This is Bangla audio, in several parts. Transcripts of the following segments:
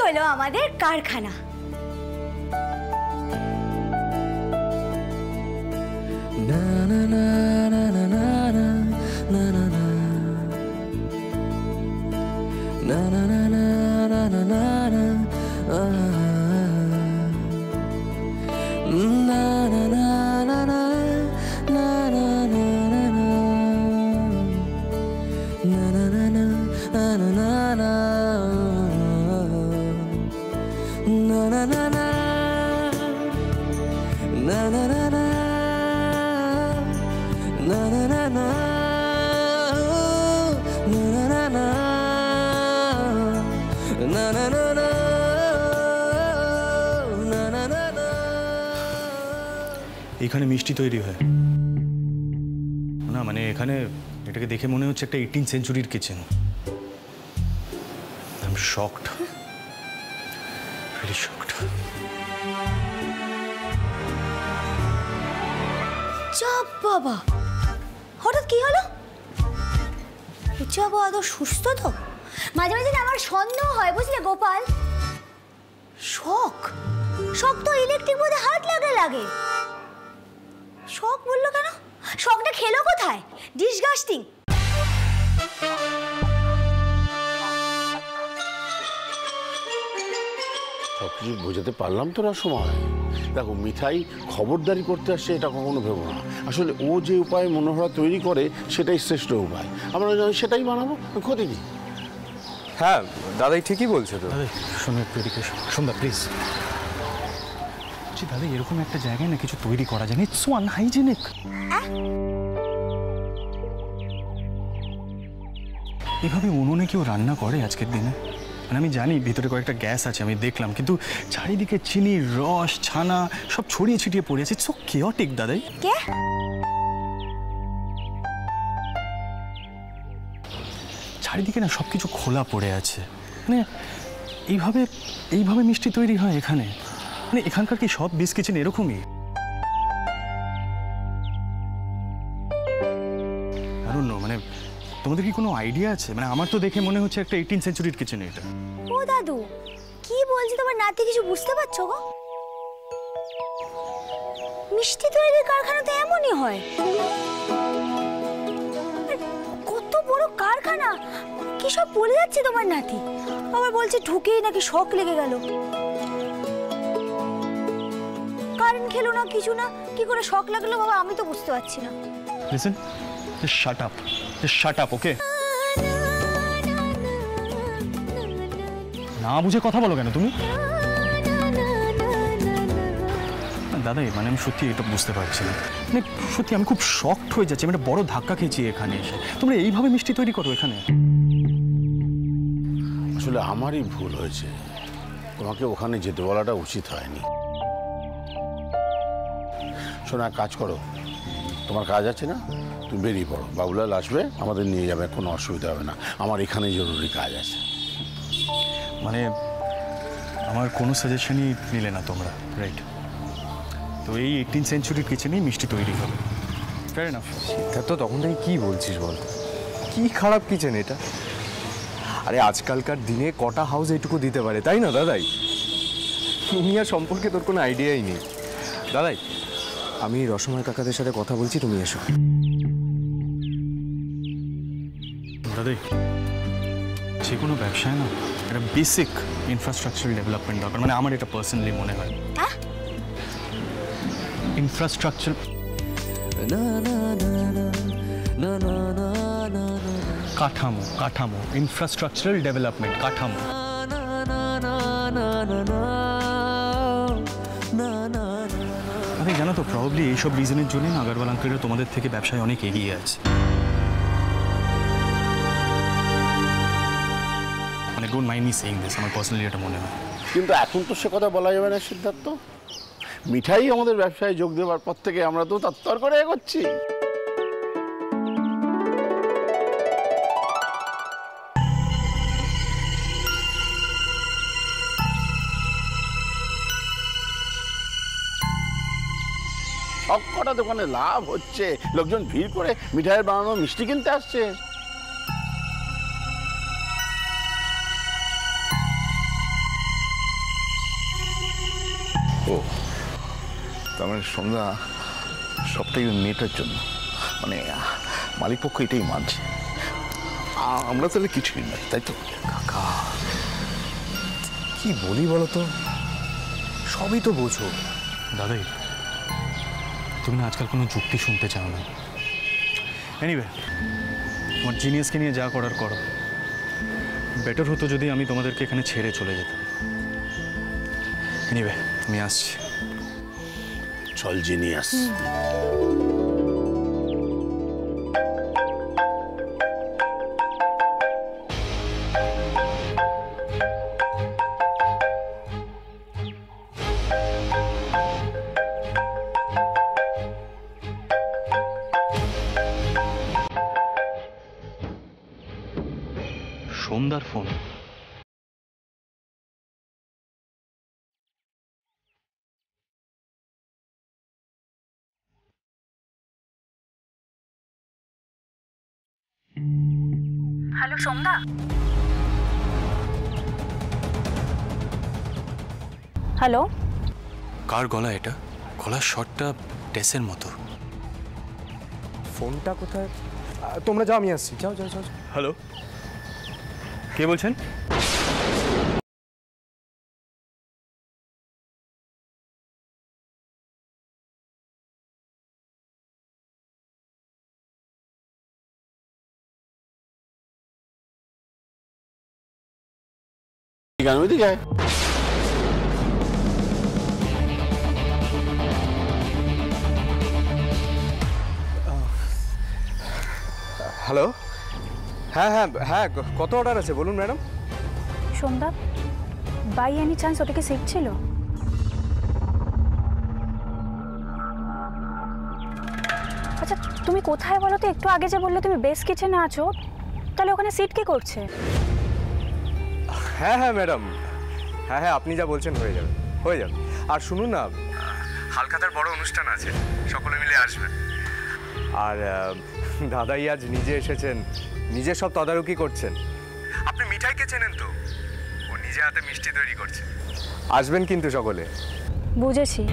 হলো আমাদের কারখানা। না না না না না না না না না na na na na na na na na na na na na এখানে মিষ্টি তৈরি হয় না, মানে এখানে এটাকে দেখে মনে হচ্ছে একটা 18th সেঞ্চুরির কিচেন। I am shocked, really shocked. চাপ বাবা, হঠাৎ কি হলো? চাপা আদৌ সুস্থ তো? মাঝে মাঝে আমার সন্দেহ হয় বুঝলে গোপাল। শক শক তো ইলেকট্রিক বোর্ডে হাত লাগে। শক বললো কেন? শকটা খেলো কোথায়? ডিসগাস্টিং। সবকিছু বোঝাতে পারলাম তো না সময়। দেখো, মিঠাই খবরদারি করতে আসছে এটা কখনো ভেবো না। আসলে ও যে উপায় মনোহরা তৈরি করে সেটাই শ্রেষ্ঠ উপায়। আমরা সেটাই বানাবো, ক্ষতি নেই। হ্যাঁ দাদাই ঠিকই বলছে তো। দাদা শোনো একটু এদিকে, সন্ধ্যা প্লিজ। দাদা এরকম একটা জায়গায় না কিছু তৈরি করা যায় না, ইটস সো আনহাইজেনিক। এভাবে উনুনে কেউ রান্না করে আজকের দিনে? মানে আমি জানি ভিতরে কয়েকটা গ্যাস আছে, আমি দেখলাম, কিন্তু চারিদিকে চিনির রস, ছানা সব ছড়িয়ে ছিটিয়ে পড়ে আছে। ইটস সো কেওটিক দাদাই। কে? চারিদিকে না সবকিছু খোলা পড়ে আছে। মানে এইভাবে মিষ্টি তৈরি হয় এখানে? মানে এখানকার কি সব বিস কিচেন এরকমই? মানে তোমাদের কি কোনো আইডিয়া আছে? মানে আমার তো দেখে মনে হচ্ছে একটা 18th সেঞ্চুরির কিচেন এটা। ও দাদু কি বলছি, তোমার নাতি কিছু বুঝতে পারছো গো? মিষ্টি তৈরির কারখানা তো এমনই হয়। কত বড় কারখানা, কি সব বলে যাচ্ছে তোমার নাতি। আবার বলছে ঢুকেই নাকি শক লেগে গেল, কারেন্ট খেলো না, কিছু না, কি করে শক লাগলো বাবা আমি তো বুঝতে পারছি না। Listen, just shut up, just shut up, okay? না বুঝে কথা বলো কেন তুমি? দাদাই মানে আমি সত্যি এটা বুঝতে পারছি না। মানে সত্যি আমি খুব শকড হয়ে যাচ্ছি। আমি একটা বড় ধাক্কা খেয়েছি এখানে এসে। তোমরা এইভাবে মিষ্টি তৈরি করো এখানে? আসলে আমারই ভুল হয়েছে, তোমাকে ওখানে যেতে বলাটা উচিত হয়নি। শোনো, এক কাজ করো, তোমার কাজ আছে না, তুমি বেরিয়ে পড়ো। বাবুলাল আসবে, আমাদের নিয়ে যাবে, কোনো অসুবিধা হবে না। আমার এখানে জরুরি কাজ আছে। মানে আমার কোনো সাজেশনই নিলে না তোমরা, রাইট? তো এই 18th সেঞ্চুরির কিচেনেই মিষ্টি তৈরি হবে, ফেয়ার এনাফ। সিদ্ধার্থ তখন থেকে কি বলছিস বল? কি খারাপ কিচেন এটা? আরে আজকালকার দিনে কটা হাউস এইটুকু দিতে পারে, তাই না দাদাই? দুনিয়া সম্পর্কে তোর কোনো আইডিয়াই নেই। দাদাই আমি রসময় কাকাদের সাথে কথা বলছি, তুমি এসো। দাদাই যে কোনো ব্যবসায় না একটা বেসিক ইনফ্রাস্ট্রাকচারাল ডেভেলপমেন্ট দরকার। মানে আমার এটা পার্সোনালি মনে হয়। ইনফ্রাস্ট্রাকচার কাঠামো ইনফ্রাস্ট্রাকচারাল ডেভেলপমেন্ট কাঠামো। আরে জানো তো, প্রবাবলি এইসব রিজনের জন্য আগরওয়াল আঙ্কেলরা তোমাদের থেকে ব্যবসায় অনেক এগিয়ে আছে। মানে don't mind me saying this, আমার পার্সোনালি এটা মনে হয়। কিন্তু এখন তো সে কথা বলা যাবে না সিদ্ধার্থ। মিঠাই আমাদের ব্যবসায় যোগ দেওয়ার পর থেকে আমরা তো তত্তর করে এগোচ্ছি। সব কটা দোকানে লাভ হচ্ছে, লোকজন ভিড় করে মিঠাইয়ের বানানো মিষ্টি কিনতে আসছে। ও তার মানে সন্ধ্যা সবটাই মেয়েটার জন্য, মানে মালিক পক্ষ এটাই মানছে। আমরা তাহলে কিছুই না, তাই তো? কাকা কি বলি বলো তো, সবই তো বোঝো। দাদাই, তুমি না আজকাল কোনো যুক্তি শুনতে চাও না। এনিওয়ে, তোমার জিনিয়াসকে নিয়ে যা করার করো। বেটার হতো যদি আমি তোমাদেরকে এখানে ছেড়ে চলে যেতাম। এনিওয়ে, আমি আসছি। চল জিনিয়াস। সন্ধ্যার ফোন। হ্যালো সন্ধ্যা। হ্যালো, কার গলা এটা? গলার শটটা টেসের মতো। ফোনটা কোথায়? তোমরা যাও, আমি আসছি। যাও যাও যাও। হ্যালো, কে বলছেন? ওইদিকে আয়। হ্যালো, হ্যাঁ হ্যাঁ হ্যাঁ, কত অর্ডার আছে বলুন ম্যাডাম। সন্ধ্যা, বাই এনি চান্স ওটা কি সেট ছিল? আচ্ছা তুমি কোথায় বলো তো? একটু আগে যে বললে তুমি বেস কিচেনে আছো, তাহলে ওখানে সিট কে করছে? হ্যাঁ হ্যাঁ ম্যাডাম, হ্যাঁ হ্যাঁ, আপনি যা বলছেন হয়ে যাবে, হয়ে যাবে। আর শুনুন না, হালখাতার বড় অনুষ্ঠান আছে, সকলে মিলে আসবেন। আর দাদাই আজ নিজে এসেছেন, নিজে সব তদারকি করছেন। আপনি মিঠাইকে চেনেন তো? ও নিজে হাতে মিষ্টি তৈরি করছে। আসবেন কিন্তু সকলে। বুঝেছি,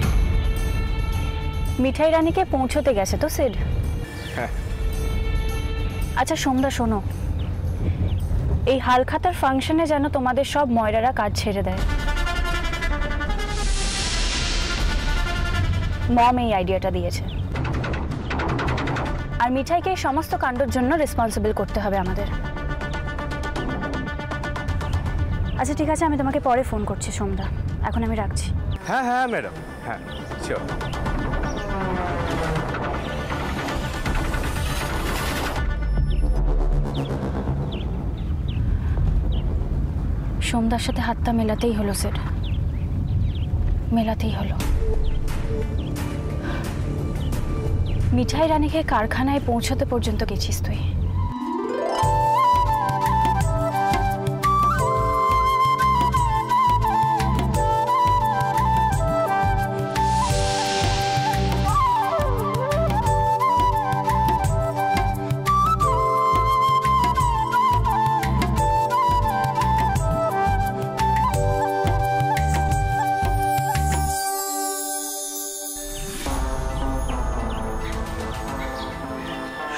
মিঠাই রানীকে পৌঁছতে গেছে তো সিড? হ্যাঁ। আচ্ছা সন্ধ্যা শোনো, এই হালখাতার ফাংশনে যেন তোমাদের সব ময়রারা কাজ ছেড়ে দেয়। মম এই আইডিয়াটা দিয়েছে। আর মিঠাইকে এই সমস্ত কাণ্ডের জন্য রেসপন্সিবল করতে হবে আমাদের। আচ্ছা ঠিক আছে, আমি তোমাকে পরে ফোন করছি সন্ধ্যা, এখন আমি রাখছি। হ্যাঁ হ্যাঁ ম্যাডাম, হ্যাঁ শিওর। সন্ধ্যার সাথে হাতটা মেলাতেই হলো স্যার, মেলাতেই হলো। মিঠাই রানীকে কারখানায় পৌঁছতে পর্যন্ত গেছিস তুই।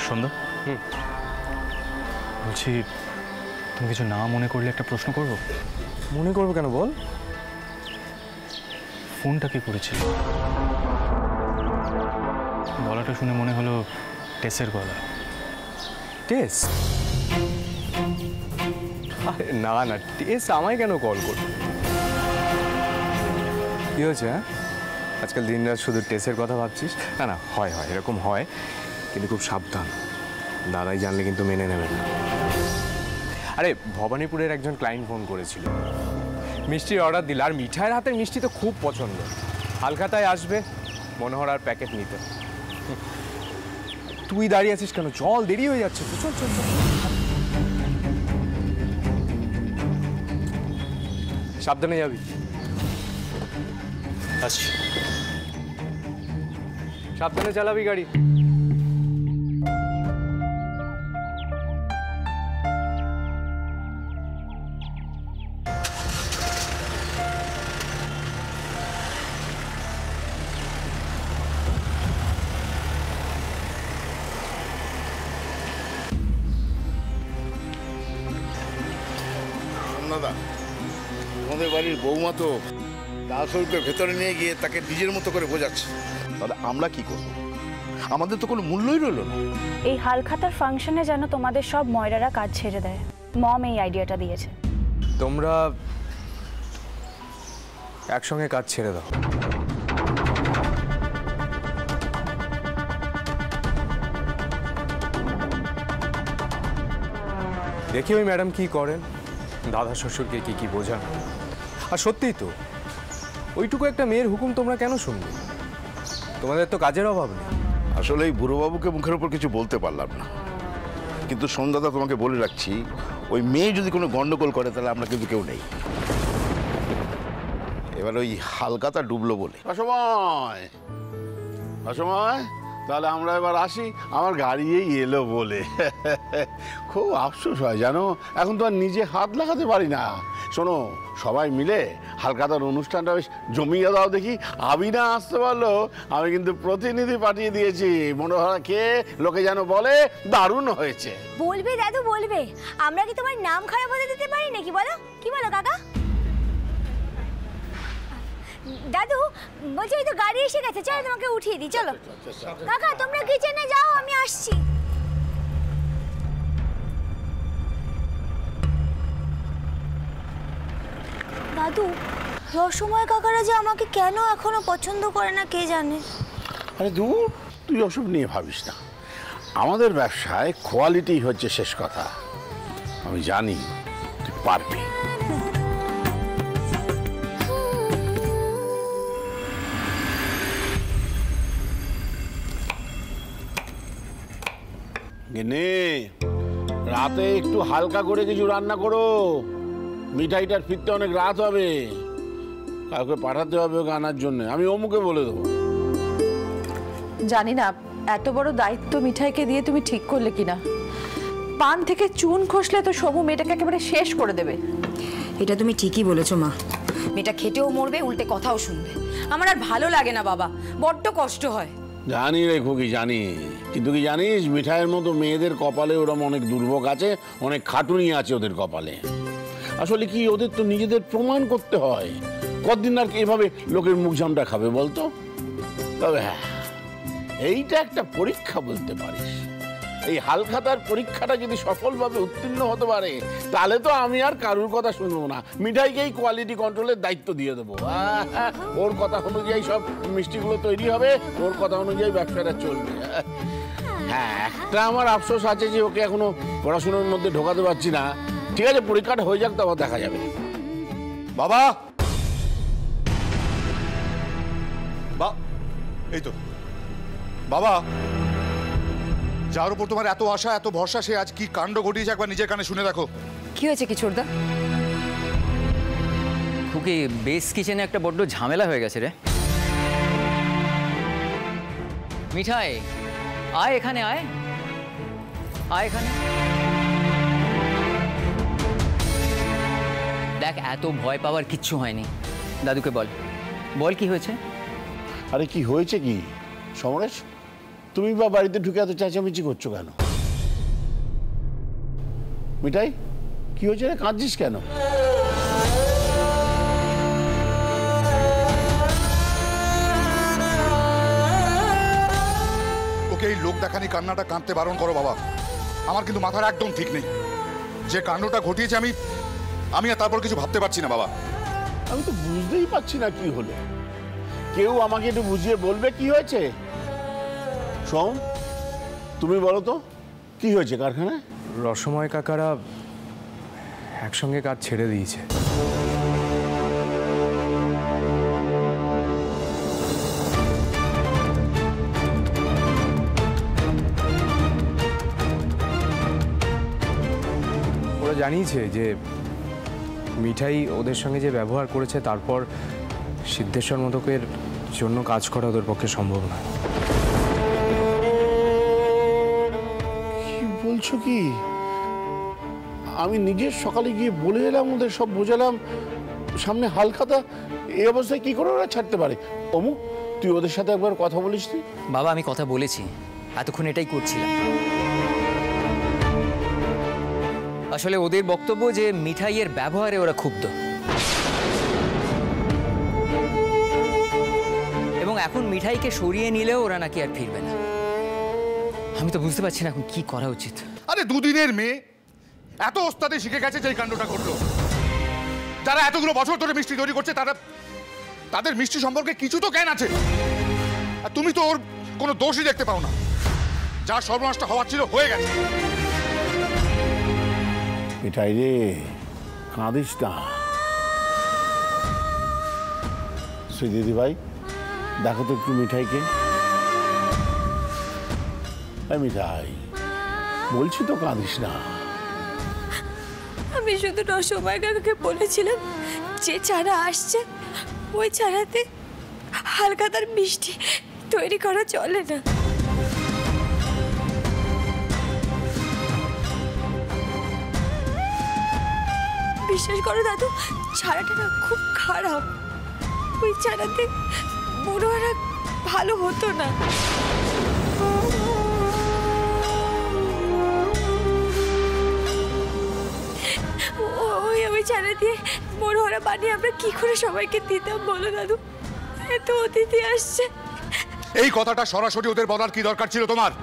সন্ধ্যা, বলছি তুমি কিছু না মনে করলে একটা প্রশ্ন করব? মনে করবো কেন বল। ফোনটা কে করেছিল? গলাটা শুনে মনে হলো টেসের গলা। টেস? আরে না না, টেস আমায় কেন কল করবে? কি হয়েছে? হ্যাঁ, আজকাল দিনরাত শুধু টেসের কথা ভাবছিস? না না, হয় হয়, এরকম হয়, কিন্তু খুব সাবধান। দাদাই জানলে কিন্তু মেনে নেবেন না। আরে ভবানীপুরের একজন ক্লায়েন্ট ফোন করেছিল, মিষ্টির অর্ডার দিল, আর মিঠাইয়ের হাতের মিষ্টি তো খুব পছন্দ। হালখাতায় আসবে মনোহরার প্যাকেট নিতে। তুই দাঁড়িয়ে আছিস কেন? চল, দেরি হয়ে যাচ্ছে তো, চল চল চল। সাবধানে যাবি। আসছি। সাবধানে চালাবি গাড়ি। দাদা, তোমাদের বাড়ির বৌমা তো দাসকে ভেতরে নিয়ে গিয়ে তাকে নিজের মতো করে বোঝাচ্ছে, তাহলে আমরা কি করব? আমাদের তো কোনো মূল্যই রইল না। এই হালখাতার ফাংশনে যেন তোমাদের সব ময়রারা কাজ ছেড়ে দেয়। মম এই আইডিয়াটা দিয়েছে। তোমরা একসঙ্গে কাজ ছেড়ে দাও। দেখি ওই ম্যাডাম কি করেন, দাদা শ্বশুরকে কি কি বোঝান। আর সত্যিই তো ওইটুকু একটা মেয়ের হুকুম তোমরা কেন শুনবে? তোমাদের তো কাজের অভাব নেই। আসলে এই বুড়োবাবুকে মুখের উপর কিছু বলতে পারলাম না, কিন্তু সন্ধ্যাদা তোমাকে বলে রাখছি, ওই মেয়ে যদি কোনো গন্ডগোল করে তাহলে আমরা কিন্তু কেউ নেই। এবার ওই হালকাতা ডুবলো বলে অসময় তাহলে আমরা এবার আসি, আমার গাড়ি এই এলো বলে। খুব আফসোস হয় জানো, এখন তো আর নিজে হাত লাগাতে পারি না। শোনো, সবাই মিলে হালকাতার অনুষ্ঠানটা বেশ জমিয়ে দাও দেখি। আমি না আসতে পারলো, আমি কিন্তু প্রতিনিধি পাঠিয়ে দিয়েছি মনোহরাকে, লোকে যেন বলে দারুণ হয়েছে। বলবে দাদু বলবে, আমরা কি তোমার নাম খারাপ হতে দিতে পারি নাকি? বলো, কি বলো কাকা? দাদু বলছি ওই তো গাড়ি এসে গেছে, চলো তোমাকে উঠিয়ে দিই। চলো কাকা, তোমরা কিচেনে যাও, আমি আসছি। দাদু, রসময় কাকারা যে আমাকে কেন এখনো পছন্দ করে না কে জানে। আরে দূর, তুই ওসব নিয়ে ভাবিস না। আমাদের ব্যবসায় কোয়ালিটি হচ্ছে শেষ কথা। আমি জানি তুই পারবি। রাতে একটু হালকা করে কিছু রান্না করো, মিঠাইটার ফিরতে অনেক রাত হবে। কাউকে পাঠাতে হবে ওকে আনার জন্য, আমি অমুকে বলে দেবো। জানি না এত বড় দায়িত্ব মিঠাইকে দিয়ে তুমি ঠিক করলে কিনা। পান থেকে চুন খসলে তো সমু মেয়েটাকে একেবারে শেষ করে দেবে। এটা তুমি ঠিকই বলেছো মা, মেয়েটা খেটেও মরবে, উল্টে কথাও শুনবে। আমার আর ভালো লাগে না বাবা, বড্ড কষ্ট হয়। জানি রে খুকি, জানি, কিন্তু কি জানিস, মিঠাইয়ের মতো মেয়েদের কপালে ওরম অনেক দুর্ভোগ আছে, অনেক খাটুনি আছে ওদের কপালে। আসলে কি, ওদের তো নিজেদের প্রমাণ করতে হয়। কতদিন আর এভাবে লোকের মুখ জামটা খাবে বলতো? তবে হ্যাঁ, এইটা একটা পরীক্ষা বলতে পারিস। এই হালখাতার পরীক্ষাটা যদি সফলভাবে উত্তীর্ণ হতে পারে, তাহলে তো আমি আর কারুর কথা শুনবো না, মিঠাইকেই কোয়ালিটি কন্ট্রোলের দায়িত্ব দিয়ে দেবো। ওর কথা অনুযায়ী সব মিষ্টিগুলো তৈরি হবে, ওর কথা অনুযায়ী ব্যবসাটা চলবে। হ্যাঁ, একটা আমার আফসোস আছে যে ওকে এখনো পড়াশোনার মধ্যে ঢোকাতে পারছি না। ঠিক আছে, পরীক্ষাটা হয়ে যাক, তারপর দেখা যাবে। বাবা, এই তো বাবা, যার উপর তোমার এত আশা এত ভরসা, সে আজ কি কাণ্ড ঘটিয়েছে একবার নিজের কানে শুনে দেখো। কি হয়েছে কিশোরদা? খুকি, বেস কিচেনে একটা বড্ড ঝামেলা হয়ে গেছে রে। মিঠাই, আয় এখানে, আয় আয় এখানে। দেখ, এত ভয় পাওয়ার কিচ্ছু হয়নি। দাদুকে বল, বল কি হয়েছে। আরে কি হয়েছে কি সমরেশ, তুমি বা বাড়িতে ঢুকে এত চেঁচামেচি করছো কেন? মিঠাই, কি হয়েছে রে, কাঁদছিস কেন? ওকে এই লোক দেখানি কান্নাটা কাঁদতে বারণ করো বাবা। আমার কিন্তু মাথার একদম ঠিক নেই। যে কাণ্ডটা ঘটিয়েছে আমি আর তারপর কিছু ভাবতে পারছি না বাবা। আমি তো বুঝতেই পারছি না কি হলো। কেউ আমাকে একটু বুঝিয়ে বলবে কি হয়েছে? সোম, তুমি বলো তো কি হয়েছে কারখানায়? রসময় কাকারা একসঙ্গে কাজ ছেড়ে দিয়েছে। ওরা জানিয়েছে যে মিঠাই ওদের সঙ্গে যে ব্যবহার করেছে, তারপর সিদ্ধেশ্বর মোদকের জন্য কাজ করা ওদের পক্ষে সম্ভব নয়। কি বলছো কি? আমি নিজের সকালে গিয়ে বলে এলাম, ওদের সব বোঝালাম, সামনে হালখাতা, এই অবস্থায় কি করে ওরা ছাড়তে পারে? অমুক, তুই ওদের সাথে একবার কথা বলিস তুই? বাবা, আমি কথা বলেছি, এতক্ষণ এটাই করছিলাম। আসলে ওদের বক্তব্য যে মিঠাইয়ের ব্যবহারে ওরা ক্ষুব্ধ, এবং এখন মিঠাইকে সরিয়ে নিলেও ওরা নাকি আর ফিরবে না। আমি তো বুঝতে পারছি না এখন কি করা উচিত। আরে দুদিনের মেয়ে এত ওস্তাদে শিখে গেছে যে এই কাণ্ডটা করলো। যারা এতগুলো বছর ধরে মিষ্টি তৈরি করছে তাদের মিষ্টি সম্পর্কে কিছু তো জ্ঞান আছে। আর তুমি তো ওর কোনো দোষই দেখতে পাও না। যা সর্বনাশটা হওয়ার ছিল হয়ে গেছে। মিঠাই রে, কাঁদিস না। শ্রী দিদি ভাই, দেখো তো একটু মিঠাইকে। মিঠাই, বলছি তো কাঁদিস না। আমি শুধু রসময় কাকাকে বলেছিলাম যে চারা আসছে ওই চারাতে হালখাতার মিষ্টি তৈরি করা চলে না। বিশ্বাস করো দাদু, চারাটা না খুব খারাপ। ওই চারাতে বড়রা ভালো হতো না। ওই চারা দিয়ে বড়রা বানিয়ে আমরা কি করে সবাইকে দিতাম বলো দাদু? এত অতিথি আসছে। এই কথাটা সরাসরি ওদের বলার কি দরকার ছিল তোমার?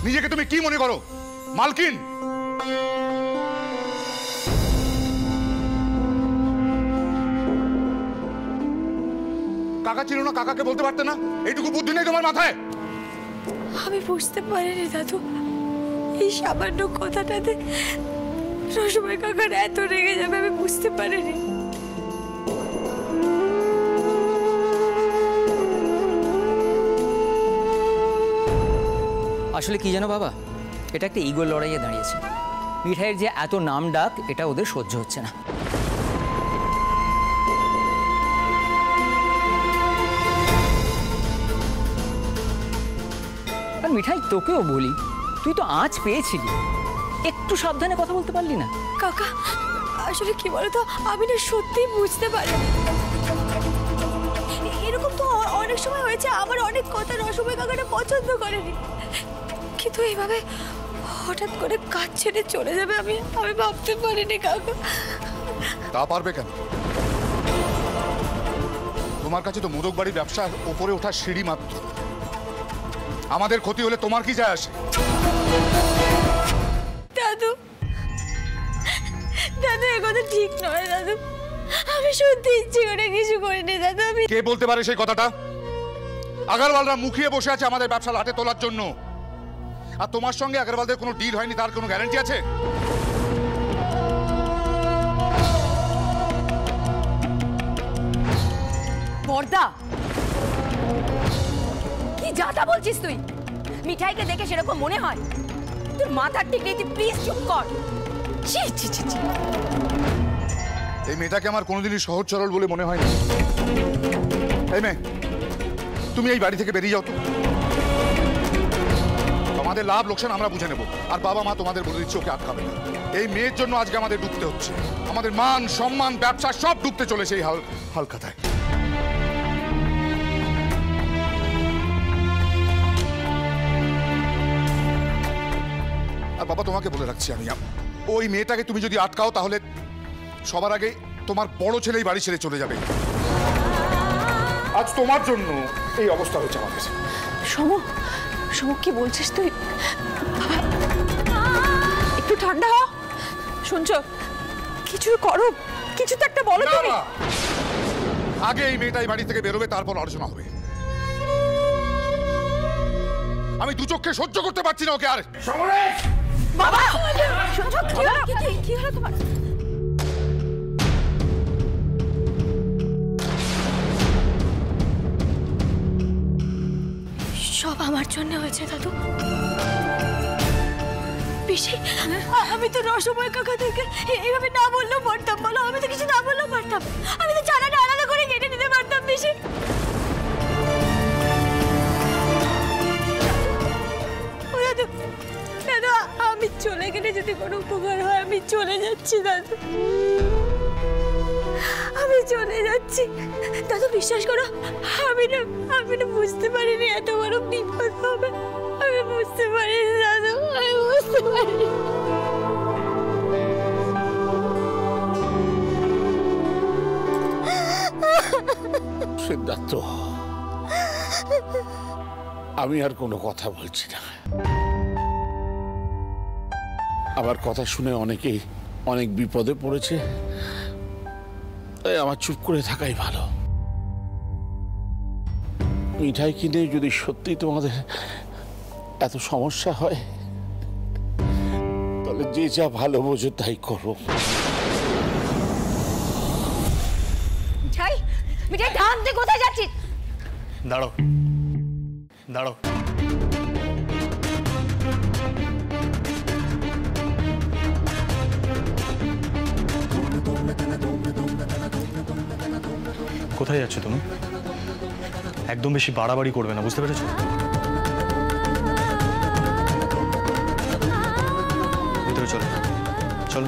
নিজেকে তুমি কি মনে করো, মালকিন? কাকা ছিল না, কাকাকে বলতে পারতে না? এইটুকু বুদ্ধি নেই তোমার মাথায়? আমি বুঝতে পারিনি দাদু, এই সামান্য কথাটাতে রসময় কাকার এত রেগে যাবে আমি বুঝতে পারিনি। আসলে কি জানো বাবা, এটা একটা ইগোর লড়াইয়ে দাঁড়িয়েছে। মিঠাইয়ের যে এত নাম ডাক, এটা ওদের সহ্য হচ্ছে না। আর মিঠাই, তোকেও বলি, তুই তো আঁচ পেয়েছিলি, একটু সাবধানে কথা বলতে পারলি না? কাকা আসলে কি বলতো, আমি না সত্যিই বুঝতে পারি। এরকম তো অনেক সময় হয়েছে, আমার অনেক কথা রসময় কাকাটা পছন্দ করেনি, কিন্তু এইভাবে হঠাৎ করে কাজ ছেড়ে চলে যাবে আমি ভাবতে পারিনি কাকা। তা পারবে কেন? তোমার কাছে তো মোদক বাড়ি ব্যবসার ওপরে ওঠার সিঁড়ি মাত্র। আমাদের ক্ষতি হলে তোমার কি যায় আসে? দাদু দাদু, এ কথা ঠিক নয় দাদু। আমি সত্যি ইচ্ছে করে কিছু করিনি দাদু। আমি কে বলতে পারে সেই কথাটা? আগারওয়ালরা মুখিয়ে বসে আছে আমাদের ব্যবসা লাটে তোলার জন্য। আর তোমার সঙ্গে আগারওয়ালদের কোনো ডিল হয়নি, তার কোনো গ্যারান্টি আছে? বর্দা, কি যাতা বলছিস তুই? মিঠাইকে দেখে সেরকম মনে হয়? তোর মাথার ঠিক নেই, তুই প্লিজ চুপ কর। ছি ছি ছি ছি। এই মেয়েটাকে আমার কোনোদিনই সহজ সরল বলে মনে হয়নি। এই মেয়ে, তুমি এই বাড়ি থেকে বেরিয়ে যাও তো। আমাদের লাভ লোকসান আমরা বুঝে নেব, আর বাবা মা তোমাদের বলে দিচ্ছে ওকে আটকাবে না। এই মেয়ের জন্য আজকে আমাদের ডুবতে হচ্ছে। আমাদের মান সম্মান ব্যবসা সব ডুবতে চলেছে এই হালখাতায়। আর বাবা, তোমাকে বলে রাখছি আমি, ওই মেয়েটাকে তুমি যদি আটকাও তাহলে সবার আগে তোমার বড় ছেলেই বাড়ি ছেড়ে চলে যাবে। আজ তোমার জন্য এই অবস্থা হয়েছে আমার কাছে। সমু, সমু কি বলছিস তুই? একটু ঠান্ডা হ। শুনছো, কিছু করো, কিছু তো একটা বলো তুমি। আগে এই মেয়েটাই বাড়ি থেকে বেরোবে, তারপর আলোচনা হবে। আমি দু চোখে সহ্য করতে পারছি না ওকে আর। বাবা শুনছো, কি হলো তোমার? সব আমার জন্য হয়েছে দাদু। পিসি, আমি তো রসময় কাকা থেকে এইভাবে না বললেও পারতাম। বলো, আমি তো কিছু না বললেও পারতাম। আমি তো চারাটা আলাদা করে কেটে নিতে পারতাম পিসি। দাদু, দাদু, আমি চলে গেলে যদি কোনো উপকার হয় আমি চলে যাচ্ছি দাদু, আমি চলে যাচ্ছি। দাদু বিশ্বাস করো, আমি না বুঝতে পারিনি এত বড় বিপদ হবে। আমি বুঝতে পারিনি দাদু, আমি বুঝতে পারিনি। সিদ্ধার্থ, আমি আর কোনো কথা বলছি না। আমার কথা শুনে অনেকেই অনেক বিপদে পড়েছে, তাই আমার চুপ করে থাকাই ভালো। মিঠাই কিনে যদি সত্যি তোমাদের এত সমস্যা হয়, তাহলে যে যা ভালো বোঝো তাই করো। মিঠাই, মিঠাই ধান তুই কোথায় যাচ্ছিস? দাঁড়াও দাঁড়াও, কোথায় যাচ্ছ তুমি? একদম বেশি বাড়াবাড়ি করবে না, বুঝতে পেরেছো? ভিতরে চলো চলো।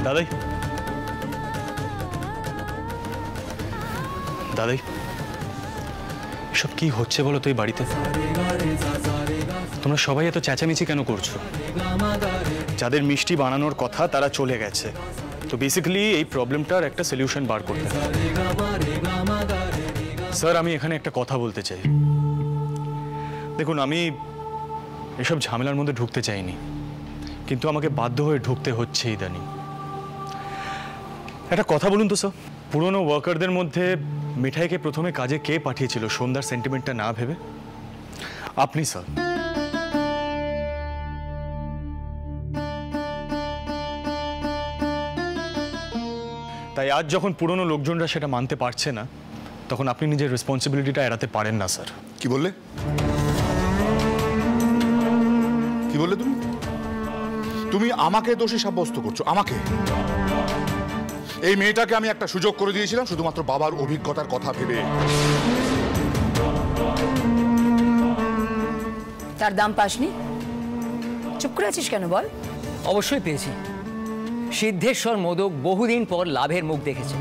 দাদাই দাদাই, এসব কি হচ্ছে বলো তো এই বাড়িতে? তোমরা সবাই এত চেঁচামেচি কেন করছো? যাদের মিষ্টি বানানোর কথা তারা চলে গেছে, তো বেসিক্যালি এই প্রবলেমটার একটা সলিউশন বার করতে হবে। স্যার, আমি এখানে একটা কথা বলতে চাই। দেখুন, আমি এসব ঝামেলার মধ্যে ঢুকতে চাইনি, কিন্তু আমাকে বাধ্য হয়ে ঢুকতে হচ্ছে ইদানিং। একটা কথা বলুন তো স্যার, পুরনো ওয়ার্কারদের মধ্যে মিঠাইকে প্রথমে কাজে কে পাঠিয়েছিল সন্ধ্যার সেন্টিমেন্টটা না ভেবে? আপনি স্যার। তাই আজ যখন পুরনো লোকজনরা সেটা মানতে পারছে না, তখন আপনি নিজের রেসপন্সিবিলিটিটা এড়াতে পারেন না স্যার। কি বললে? কি বললে তুমি? তুমি আমাকে দোষী সাব্যস্ত করছো? আমাকে? এই মেয়েটাকে আমি একটা সুযোগ করে দিয়েছিলাম শুধুমাত্র বাবার অভিজ্ঞতার কথা ভেবে। তার দাম পাসনি? চুপ করে আছিস কেন বল? অবশ্যই পেয়েছি। সিদ্ধেশ্বর মোদক বহুদিন পর লাভের মুখ দেখেছে।